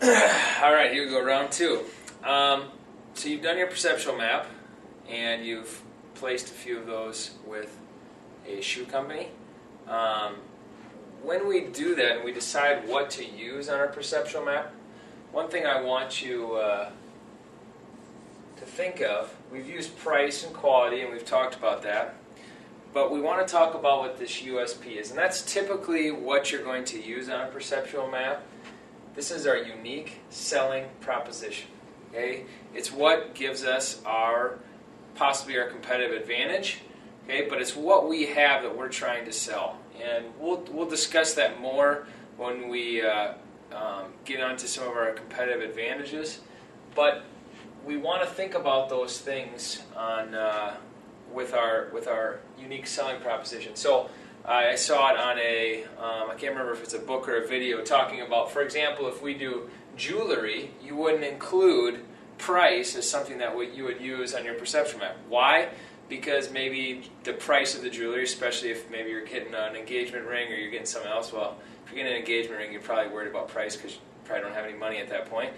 All right, here we go, round two. So you've done your perceptual map, and you've placed a few of those with a shoe company. When we do that and we decide what to use on our perceptual map, one thing I want you to think of, we've used price and quality, and we've talked about that, but we want to talk about what this USP is, and that's typically what you're going to use on a perceptual map. This is our unique selling proposition. Okay, it's what gives us possibly our competitive advantage. Okay, but it's what we have that we're trying to sell, and we'll discuss that more when we get onto some of our competitive advantages. But we want to think about those things with our unique selling proposition. So I saw it on I can't remember if it's a book or a video talking about, for example, if we do jewelry, you wouldn't include price as something that you would use on your perception map. Why? Because maybe the price of the jewelry, especially if maybe you're getting an engagement ring or you're getting something else, well, if you're getting an engagement ring, you're probably worried about price because you probably don't have any money at that point.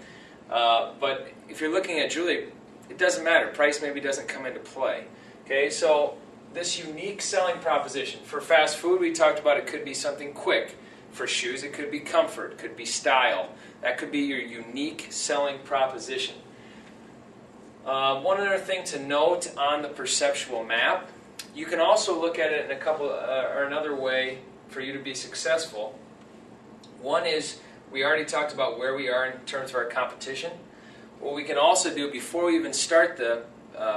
But if you're looking at jewelry, it doesn't matter. Price maybe doesn't come into play. Okay, so this unique selling proposition. For fast food, we talked about it could be something quick. For shoes, it could be comfort, it could be style. That could be your unique selling proposition. One other thing to note on the perceptual map, you can also look at it in another way for you to be successful. One is, we already talked about where we are in terms of our competition. What we can also do before we even start the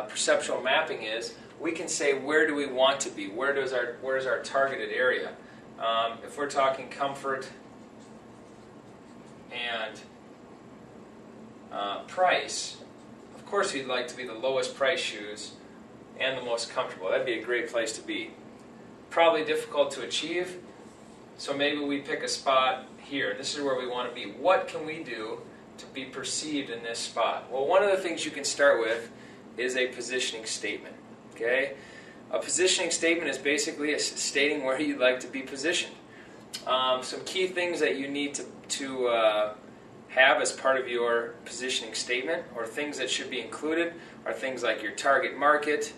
perceptual mapping is, we can say, where do we want to be? Where's our targeted area? If we're talking comfort and price, of course we'd like to be the lowest price shoes and the most comfortable. That'd be a great place to be. Probably difficult to achieve, so maybe we pick a spot here. This is where we want to be. What can we do to be perceived in this spot? Well, one of the things you can start with is a positioning statement. Okay, a positioning statement is basically stating where you'd like to be positioned. Some key things that you need to have as part of your positioning statement, or things that should be included, are things like your target market,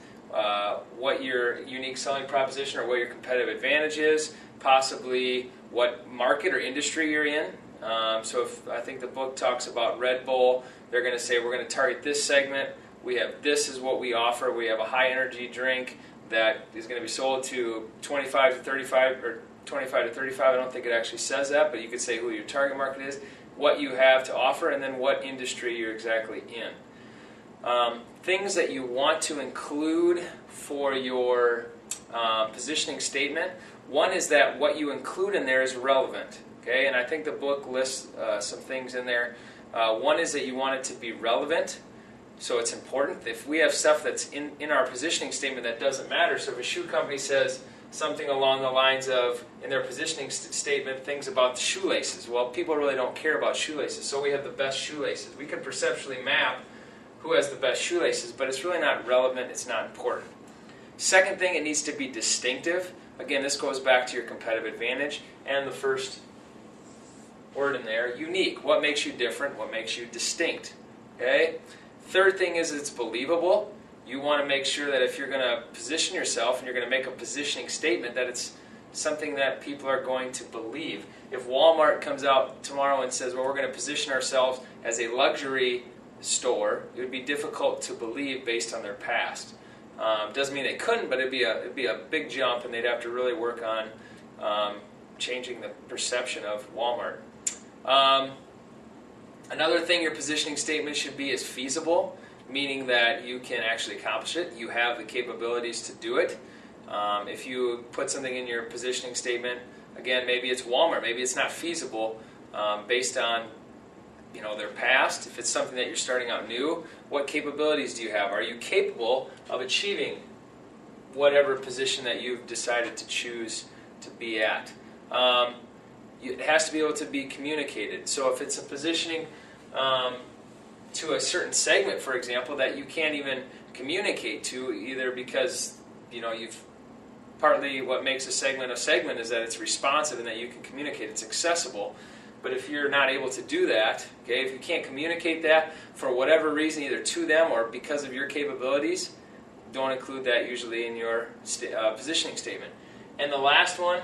what your unique selling proposition or what your competitive advantage is, possibly what market or industry you're in. So if I think the book talks about Red Bull, they're going to say we're going to target this segment. We have this is what we offer. We have a high energy drink that is going to be sold to 25 to 35 or 25 to 35. I don't think it actually says that, but you could say who your target market is, what you have to offer, and then what industry you're exactly in. Things that you want to include for your positioning statement. One is that what you include in there is relevant. Okay, and I think the book lists some things in there. One is that you want it to be relevant. So it's important. If we have stuff that's in our positioning statement that doesn't matter, so if a shoe company says something along the lines of, in their positioning statement, things about the shoelaces, well, people really don't care about shoelaces, so we have the best shoelaces. We can perceptually map who has the best shoelaces, but it's really not relevant, it's not important. Second thing, it needs to be distinctive. Again, this goes back to your competitive advantage, and the first word in there, unique. What makes you different? What makes you distinct? Okay? Third thing is it's believable. You want to make sure that if you're going to position yourself and you're going to make a positioning statement, that it's something that people are going to believe. If Walmart comes out tomorrow and says, well, we're going to position ourselves as a luxury store, it would be difficult to believe based on their past. Doesn't mean they couldn't, but it'd be a big jump, and they'd have to really work on changing the perception of Walmart. Another thing your positioning statement should be is feasible, meaning that you can actually accomplish it. You have the capabilities to do it. If you put something in your positioning statement, again, maybe it's Walmart, maybe it's not feasible based on their past. If it's something that you're starting out new, what capabilities do you have? Are you capable of achieving whatever position that you've decided to choose to be at? It has to be able to be communicated. So if it's a positioning to a certain segment, for example, that you can't even communicate to, either because you've partly what makes a segment is that it's responsive and that you can communicate, it's accessible. But if you're not able to do that, okay, if you can't communicate that for whatever reason, either to them or because of your capabilities, don't include that usually in your positioning statement. And the last one,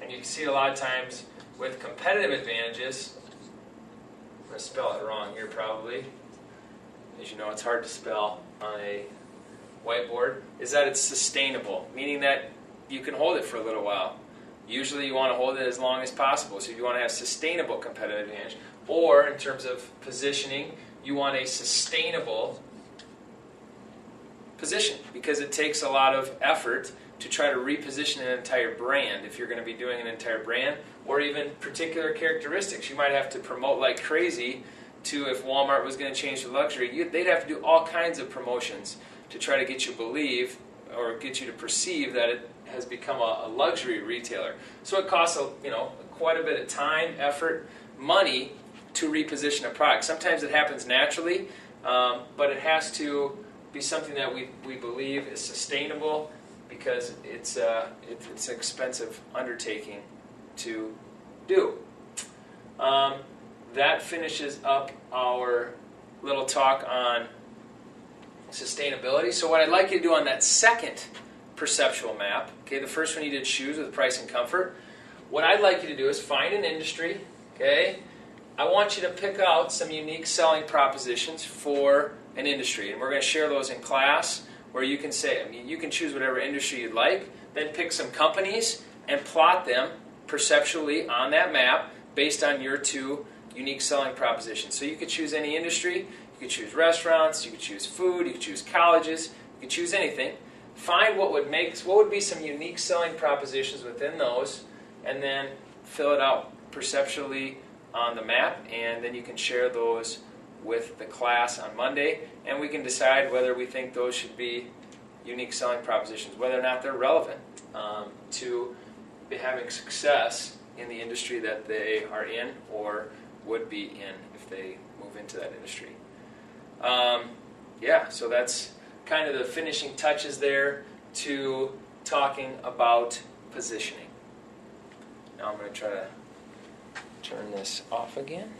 and you can see it a lot of times with competitive advantages, I'm going to spell it wrong here probably. As you know, it's hard to spell on a whiteboard, is that it's sustainable, meaning that you can hold it for a little while. Usually you want to hold it as long as possible, so you want to have sustainable competitive advantage. Or in terms of positioning, you want a sustainable position because it takes a lot of effort to try to reposition an entire brand if you're going to be doing an entire brand, or even particular characteristics. You might have to promote like crazy to, if Walmart was going to change to luxury, they'd have to do all kinds of promotions to try to get you to believe or get you to perceive that it has become a luxury retailer. So it costs quite a bit of time, effort, money to reposition a product. Sometimes it happens naturally, but it has to be something that we believe is sustainable because it's an expensive undertaking to do. That finishes up our little talk on sustainability. So what I'd like you to do on that second perceptual map, okay, the first one you did shoes with price and comfort. What I'd like you to do is find an industry, okay? I want you to pick out some unique selling propositions for an industry, and we're going to share those in class where you can say, you can choose whatever industry you'd like, then pick some companies and plot them perceptually on that map based on your two unique selling propositions. So you could choose any industry, you could choose restaurants, you could choose food, you could choose colleges, you could choose anything. Find what would be some unique selling propositions within those, and then fill it out perceptually on the map, and then you can share those with the class on Monday, and we can decide whether we think those should be unique selling propositions, whether or not they're relevant to having success in the industry that they are in or would be in if they move into that industry. So that's kind of the finishing touches there to talking about positioning. Now I'm going to try to turn this off again.